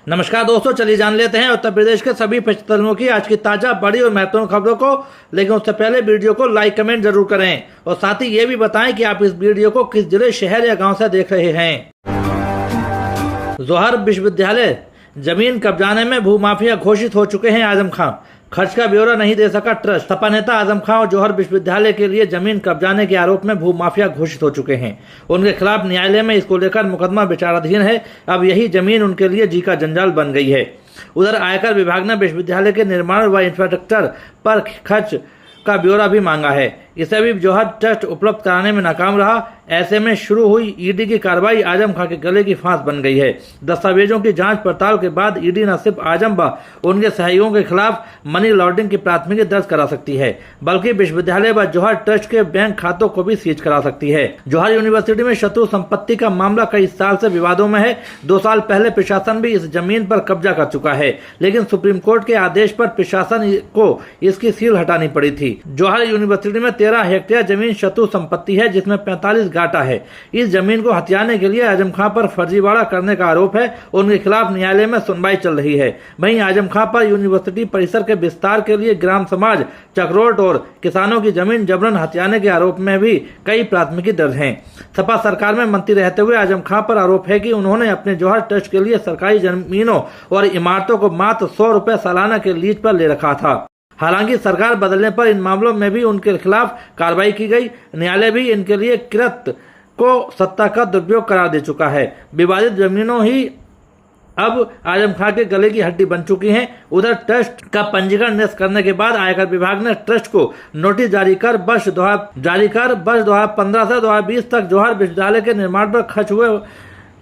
नमस्कार दोस्तों, चलिए जान लेते हैं उत्तर प्रदेश के सभी परिस्थितियों की आज की ताजा बड़ी और महत्वपूर्ण खबरों को। लेकिन उससे पहले वीडियो को लाइक कमेंट जरूर करें और साथ ही ये भी बताएं कि आप इस वीडियो को किस जिले, शहर या गांव से देख रहे हैं। जौहर विश्वविद्यालय जमीन कब्जाने में भूमाफिया घोषित हो चुके हैं आजम खां। खर्च का ब्यौरा नहीं दे सका ट्रस्ट। सपा नेता आजम खां और जौहर विश्वविद्यालय के लिए जमीन कब्जाने के आरोप में भूमाफिया घोषित हो चुके हैं। उनके खिलाफ न्यायालय में इसको लेकर मुकदमा विचाराधीन है। अब यही जमीन उनके लिए जी का जंजाल बन गई है। उधर आयकर विभाग ने विश्वविद्यालय के निर्माण व इंफ्रास्ट्रक्चर पर खर्च का ब्यौरा भी मांगा है। इसे भी जौहर ट्रस्ट उपलब्ध कराने में नाकाम रहा। ऐसे में शुरू हुई ईडी की कार्रवाई आजम खां के गले की फांस बन गई है। दस्तावेजों की जांच पड़ताल के बाद ईडी न सिर्फ आजम व उनके सहयोगियों के खिलाफ मनी लॉन्ड्रिंग की प्राथमिकी दर्ज करा सकती है, बल्कि विश्वविद्यालय व जौहर ट्रस्ट के बैंक खातों को भी सीज करा सकती है। जौहर यूनिवर्सिटी में शत्रु संपत्ति का मामला कई साल से विवादों में है। 2 साल पहले प्रशासन भी इस जमीन पर कब्जा कर चुका है, लेकिन सुप्रीम कोर्ट के आदेश पर प्रशासन को इसकी सील हटानी पड़ी थी। जौहर यूनिवर्सिटी में 13 हेक्टेयर जमीन शत्रु संपत्ति है, जिसमें 45 गाटा है। इस जमीन को हथियाने के लिए आजम खां पर फर्जीवाड़ा करने का आरोप है। उनके खिलाफ न्यायालय में सुनवाई चल रही है। वहीं आजम खां पर यूनिवर्सिटी परिसर के विस्तार के लिए ग्राम समाज, चक्रोट और किसानों की जमीन जबरन हथियाने के आरोप में भी कई प्राथमिकी दर्ज हैं। सपा सरकार में मंत्री रहते हुए आजम खां पर आरोप है कि उन्होंने अपने जौहर ट्रस्ट के लिए सरकारी जमीनों और इमारतों को मात्र 100 रुपए सालाना के लीज पर ले रखा था। हालांकि सरकार बदलने पर इन मामलों में भी उनके खिलाफ कार्रवाई की गई। न्यायालय भी इनके लिए कृत्य को सत्ता का दुरुपयोग करार दे चुका है। विवादित जमीनों ही अब आजम खां के गले की हड्डी बन चुकी हैं। उधर ट्रस्ट का पंजीकरण निरस्त करने के बाद आयकर विभाग ने ट्रस्ट को नोटिस जारी कर वर्ष 2015 से 2020 तक जौहर विश्वविद्यालय के निर्माण पर खर्च हुए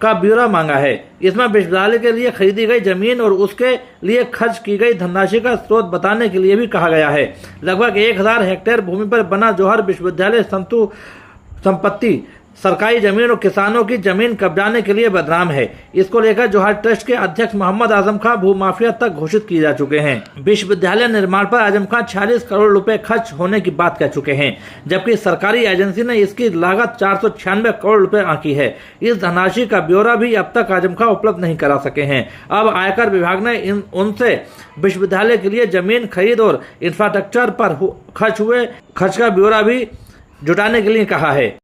का ब्यौरा मांगा है। इसमें विश्वविद्यालय के लिए खरीदी गई जमीन और उसके लिए खर्च की गई धनराशि का स्रोत बताने के लिए भी कहा गया है। लगभग 1000 हेक्टेयर भूमि पर बना जौहर विश्वविद्यालय शत्रु संपत्ति सरकारी जमीन और किसानों की जमीन कब्जाने के लिए बदनाम है। इसको लेकर जौहर ट्रस्ट के अध्यक्ष मोहम्मद आजम खां भूमाफिया तक घोषित किए जा चुके हैं। विश्वविद्यालय निर्माण पर आजम खां 46 करोड़ रुपए खर्च होने की बात कह चुके हैं, जबकि सरकारी एजेंसी ने इसकी लागत 496 करोड़ रुपए आंकी है। इस धनराशि का ब्यौरा भी अब तक आजम खां उपलब्ध नहीं करा सके हैं। अब आयकर विभाग ने उनसे विश्वविद्यालय के लिए जमीन खरीद और इंफ्रास्ट्रक्चर पर खर्च हुए खर्च का ब्यौरा भी जुटाने के लिए कहा है।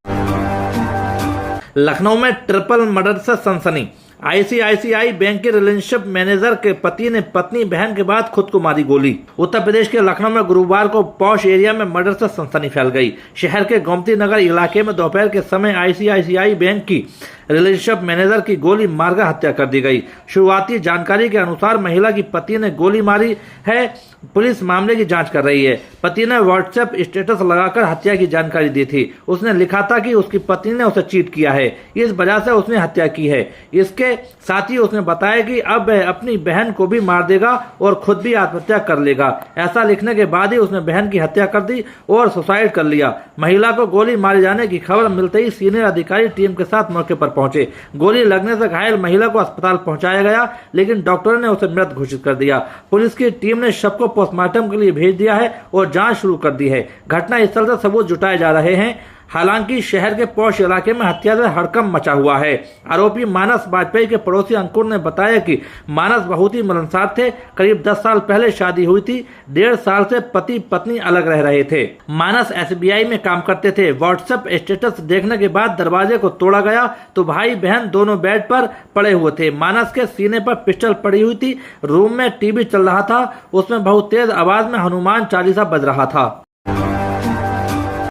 लखनऊ में ट्रिपल मर्डर से सनसनी। आईसीआईसीआई बैंक के रिलेशनशिप मैनेजर के पति ने पत्नी बहन के बाद खुद को मारी गोली। उत्तर प्रदेश के लखनऊ में गुरुवार को पॉश एरिया में मर्डर से सनसनी फैल गई। शहर के गोमती नगर इलाके में दोपहर के समय आईसीआईसीआई बैंक की रिलेशनशिप मैनेजर की गोली मारकर हत्या कर दी गई। शुरुआती जानकारी के अनुसार महिला की पति ने गोली मारी है। पुलिस मामले की जांच कर रही है। पति ने व्हाट्सएप स्टेटस लगाकर हत्या की जानकारी दी थी। उसने लिखा था कि उसकी पत्नी ने उसे चीट किया है, इस वजह से उसने हत्या की है। इसके साथ ही उसने बताया कि अब वह अपनी बहन को भी मार देगा और खुद भी आत्महत्या कर लेगा। ऐसा लिखने के बाद ही उसने बहन की हत्या कर दी और सुसाइड कर लिया। महिला को गोली मारे जाने की खबर मिलते ही सीनियर अधिकारी टीम के साथ मौके पर पहुंचे। गोली लगने से घायल महिला को अस्पताल पहुंचाया गया, लेकिन डॉक्टर ने उसे मृत घोषित कर दिया। पुलिस की टीम ने शव को पोस्टमार्टम के लिए भेज दिया है और जांच शुरू कर दी है। घटना स्थल से सबूत जुटाए जा रहे हैं। हालांकि शहर के पौष इलाके में हत्या से हड़कंप मचा हुआ है। आरोपी मानस वाजपेयी के पड़ोसी अंकुर ने बताया कि मानस बहुत ही मिलनसार थे। करीब 10 साल पहले शादी हुई थी। 1.5 साल से पति पत्नी अलग रह रहे थे। मानस एसबीआई में काम करते थे। व्हाट्सएप स्टेटस देखने के बाद दरवाजे को तोड़ा गया तो भाई बहन दोनों बेड पर पड़े हुए थे। मानस के सीने पर पिस्टल पड़ी हुई थी। रूम में टीवी चल रहा था, उसमें बहुत तेज आवाज में हनुमान चालीसा बज रहा था।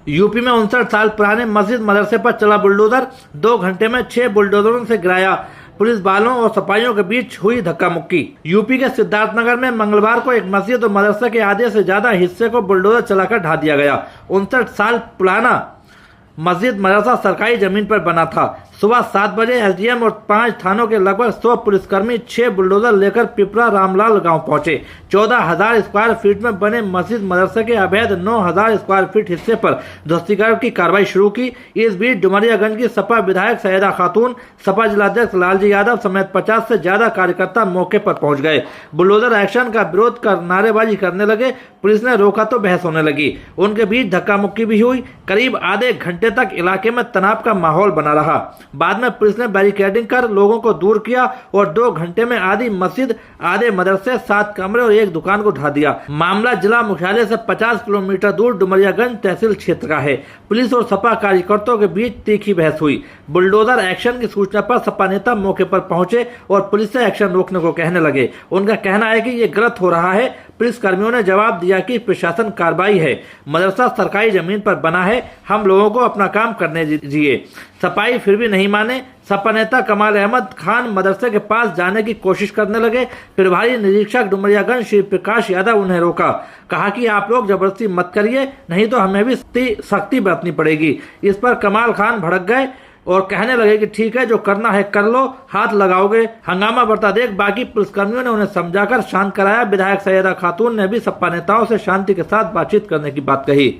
यूपी में 59 साल पुराने मस्जिद मदरसे पर चला बुलडोजर। 2 घंटे में 6 बुलडोजरों से गिराया। पुलिस वालों और सिपाहियों के बीच हुई धक्का मुक्की। यूपी के सिद्धार्थनगर में मंगलवार को एक मस्जिद और मदरसे के आधे से ज्यादा हिस्से को बुलडोजर चलाकर ढा दिया गया। 59 साल पुराना मस्जिद मदरसा सरकारी जमीन पर बना था। सुबह 7 बजे एसडीएम और 5 थानों के लगभग 100 पुलिसकर्मी 6 बुलडोजर लेकर पिपरा रामलाल गांव पहुंचे। 14,000 स्क्वायर फीट में बने मस्जिद मदरसे के अवैध 9,000 स्क्वायर फीट हिस्से पर ध्वस्तीकरण की कार्रवाई शुरू की। इस बीच डुमरियागंज की सपा विधायक सैयदा खातून, सपा जिलाध्यक्ष लालजी यादव समेत 50 से ज्यादा कार्यकर्ता मौके पर पहुंच गए। बुलडोजर एक्शन का विरोध कर नारेबाजी करने लगे। पुलिस ने रोका तो बहस होने लगी। उनके बीच धक्का मुक्की भी हुई। करीब आधे घंटे तक इलाके में तनाव का माहौल बना रहा। बाद में पुलिस ने बैरिकेडिंग कर लोगों को दूर किया और 2 घंटे में आधी मस्जिद, आधे मदरसे, 7 कमरे और 1 दुकान को ढा दिया। मामला जिला मुख्यालय से 50 किलोमीटर दूर डुमरियागंज तहसील क्षेत्र का है। पुलिस और सपा कार्यकर्ताओं के बीच तीखी बहस हुई। बुलडोजर एक्शन की सूचना पर सपा नेता मौके पर पहुंचे और पुलिस से एक्शन रोकने को कहने लगे। उनका कहना है कि ये गलत हो रहा है। पुलिस कर्मियों ने जवाब दिया कि प्रशासन कार्रवाई है, मदरसा सरकारी जमीन पर बना है, हम लोगों को अपना काम करने दीजिए। सफाई फिर भी नहीं माने। सपा नेता कमाल अहमद खान मदरसे के पास जाने की कोशिश करने लगे। प्रभारी निरीक्षक डुमरियागंज श्री प्रकाश यादव उन्हें रोका। कहा कि आप लोग जबरदस्ती मत करिए, नहीं तो हमें भी सख्ती बरतनी पड़ेगी। इस पर कमाल खान भड़क गए और कहने लगे कि ठीक है, जो करना है कर लो, हाथ लगाओगे। हंगामा बढ़ता देख बाकी पुलिसकर्मियों ने उन्हें समझाकर शांत कराया। विधायक सैयदा खातून ने भी सपा नेताओं से शांति के साथ बातचीत करने की बात कही।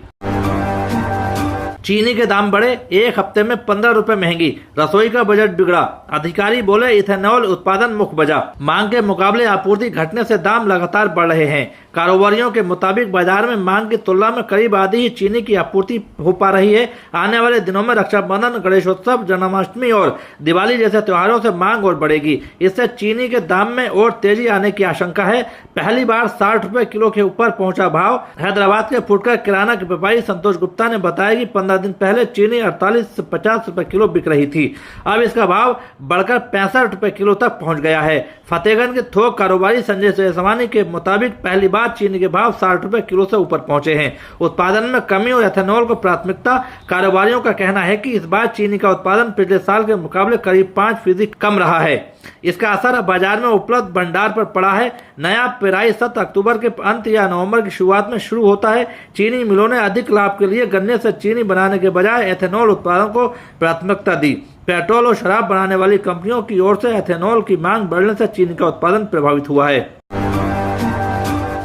चीनी के दाम बढ़े, 1 हफ्ते में 15 रुपए महंगी, रसोई का बजट बिगड़ा। अधिकारी बोले इथेनॉल उत्पादन मुख्य वजह, मांग के मुकाबले आपूर्ति घटने से दाम लगातार बढ़ रहे हैं। कारोबारियों के मुताबिक बाजार में मांग की तुलना में करीब आधी ही चीनी की आपूर्ति हो पा रही है। आने वाले दिनों में रक्षाबंधन, गणेशोत्सव, जन्माष्टमी और दिवाली जैसे त्योहारों से मांग और बढ़ेगी। इससे चीनी के दाम में और तेजी आने की आशंका है। पहली बार 60 रुपए किलो के ऊपर पहुंचा भाव। हैदराबाद के फुटकर किराना के व्यापारी संतोष गुप्ता ने बताया कि 15 दिन पहले चीनी 48 से 50 रुपए किलो बिक रही थी। अब इसका भाव बढ़कर 65 रुपए किलो तक पहुंच गया है। फतेहगंज के थोक कारोबारी संजय जयसवानी के मुताबिक पहली बार चीनी के भाव 60 रुपए किलो से ऊपर पहुंचे हैं। उत्पादन में कमी और एथेनॉल को प्राथमिकता। कारोबारियों का कहना है कि इस बार चीनी का उत्पादन पिछले साल के मुकाबले करीब 5% कम रहा है। इसका असर अब बाजार में उपलब्ध भंडार पर पड़ा है। नया पेराई 7 अक्टूबर के अंत या नवंबर की शुरुआत में शुरू होता है। चीनी मिलों ने अधिक लाभ के लिए गन्ने से चीनी बनाने के बजाय एथेनॉल उत्पादन को प्राथमिकता दी। पेट्रोल और शराब बनाने वाली कंपनियों की ओर से एथेनॉल की मांग बढ़ने से चीनी का उत्पादन प्रभावित हुआ है।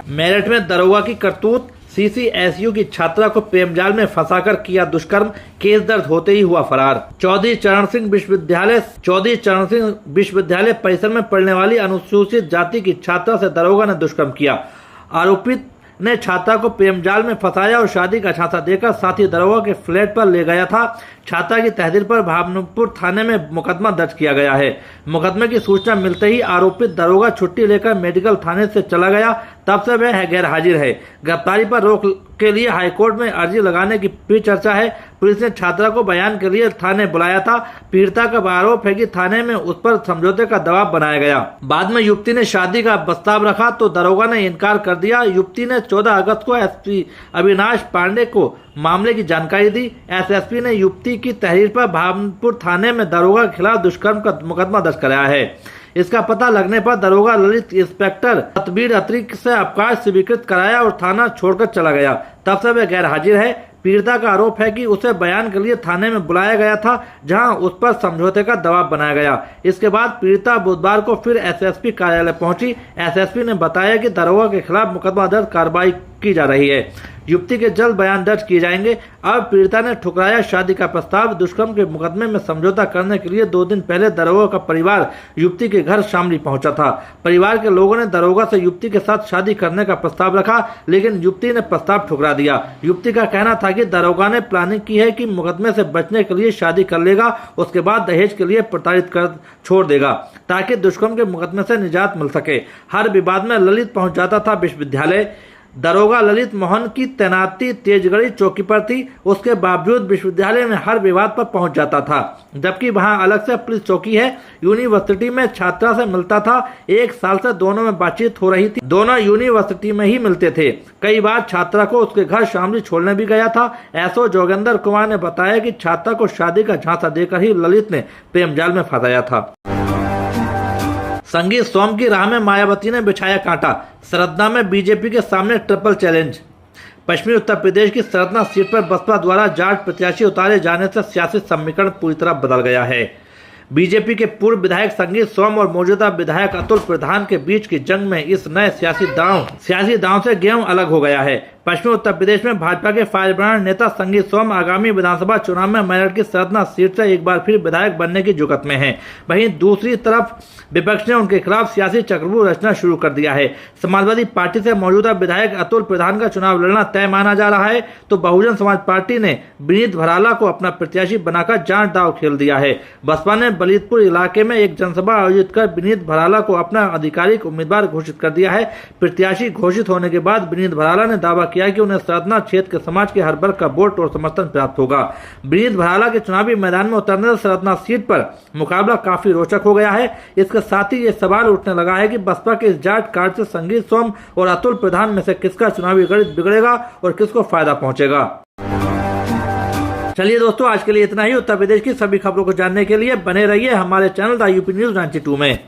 मेरठ में दरोगा की करतूत, CCSU की छात्रा को प्रेमजाल में फंसाकर किया दुष्कर्म, केस दर्ज होते ही हुआ फरार। चौधरी चरण सिंह विश्वविद्यालय परिसर में पढ़ने वाली अनुसूचित जाति की छात्रा से दरोगा ने दुष्कर्म किया। आरोपित ने छात्रा को प्रेमजाल में फंसाया और शादी का झांसा देकर साथी दरोगा के फ्लैट पर ले गया था। छात्रा की तहरीर पर भावनपुर थाने में मुकदमा दर्ज किया गया है। मुकदमे की सूचना मिलते ही आरोपित दरोगा छुट्टी लेकर मेडिकल थाने से चला गया। तब से वह गैर हाजिर है। गिरफ्तारी पर रोक के लिए हाईकोर्ट में अर्जी लगाने की भी चर्चा है। पुलिस ने छात्रा को बयान के लिए थाने बुलाया था। पीड़िता का आरोप है कि थाने में उस पर समझौते का दबाव बनाया गया। बाद में युवती ने शादी का प्रस्ताव रखा तो दरोगा ने इनकार कर दिया। युवती ने 14 अगस्त को SP अविनाश पांडे को मामले की जानकारी दी। SSP ने युवती की तहरीर पर भावनपुर थाने में दरोगा के खिलाफ दुष्कर्म का मुकदमा दर्ज कराया है। इसका पता लगने पर दरोगा ललित इंस्पेक्टर सतबीर अत्री से अवकाश स्वीकृत कराया और थाना छोड़कर चला गया। तब से वह गैर हाजिर है। पीड़िता का आरोप है कि उसे बयान के लिए थाने में बुलाया गया था, जहां उस पर समझौते का दबाव बनाया गया। इसके बाद पीड़िता बुधवार को फिर SSP कार्यालय पहुंची। SSP ने बताया कि दरोगा के खिलाफ मुकदमा दर्ज कार्रवाई की जा रही है। युवती के जल्द बयान दर्ज किए जाएंगे। अब पीड़िता ने ठुकराया शादी का प्रस्ताव। दुष्कर्म के मुकदमे में समझौता करने के लिए 2 दिन पहले दरोगा का परिवार युवती के घर शामली पहुंचा था। परिवार के लोगों ने दरोगा से युवती के साथ शादी करने का प्रस्ताव रखा, लेकिन युवती ने प्रस्ताव ठुकरा दिया। युवती का कहना था कि दरोगा ने प्लानिंग की है कि मुकदमे से बचने के लिए शादी कर लेगा, उसके बाद दहेज के लिए प्रताड़ित कर छोड़ देगा ताकि दुष्कर्म के मुकदमे से निजात मिल सके। हर विवाद में ललित पहुंच जाता था विश्वविद्यालय। दरोगा ललित मोहन की तैनाती तेजगढ़ी चौकी पर थी। उसके बावजूद विश्वविद्यालय में हर विवाद पर पहुंच जाता था, जबकि वहां अलग से पुलिस चौकी है। यूनिवर्सिटी में छात्रा से मिलता था। 1 साल से दोनों में बातचीत हो रही थी। दोनों यूनिवर्सिटी में ही मिलते थे। कई बार छात्रा को उसके घर शामली छोड़ने भी गया था। एसओ जोगेंद्र कुमार ने बताया कि छात्रा को शादी का झांसा देकर ही ललित ने प्रेमजाल में फंसाया था। संगीत सोम की राह में मायावती ने बिछाया कांटा। सरदना में बीजेपी के सामने ट्रिपल चैलेंज। पश्चिमी उत्तर प्रदेश की सरदना सीट पर बसपा द्वारा जाट प्रत्याशी उतारे जाने से सियासी समीकरण पूरी तरह बदल गया है। बीजेपी के पूर्व विधायक संगीत सोम और मौजूदा विधायक अतुल प्रधान के बीच की जंग में इस नए सियासी दांव से गेहूं अलग हो गया है। पश्चिमी उत्तर प्रदेश में भाजपा के फायरब्रांड नेता संगीत सोम आगामी विधानसभा चुनाव में मेरठ की सरदना सीट से एक बार फिर विधायक बनने की जुगत में हैं। वहीं दूसरी तरफ विपक्ष ने उनके खिलाफ सियासी चक्रव्यूह रचना शुरू कर दिया है। समाजवादी पार्टी से मौजूदा विधायक अतुल प्रधान का चुनाव लड़ना तय माना जा रहा है, तो बहुजन समाज पार्टी ने विनीत भराला को अपना प्रत्याशी बनाकर जान दांव खेल दिया है। बसपा ने बलजीतपुर इलाके में एक जनसभा आयोजित कर विनीत भराला को अपना आधिकारिक उम्मीदवार घोषित कर दिया है। प्रत्याशी घोषित होने के बाद विनीत भराला ने दावा किया कि उन्हें सरदना क्षेत्र के समाज के हर वर्ग का वोट और समर्थन प्राप्त होगा। विनीत भराला के चुनावी मैदान में उतरने से सरदना सीट पर मुकाबला काफी रोचक हो गया है। इसके साथ ही ये सवाल उठने लगा है कि बसपा के इस जाट कार्ड से संगीत सोम और अतुल प्रधान में से किसका चुनावी गणित बिगड़ेगा और किसको फायदा पहुंचेगा। चलिए दोस्तों, आज के लिए इतना ही। उत्तर प्रदेश की सभी खबरों को जानने के लिए बने रहिए हमारे चैनल द यूपी न्यूज 92 में।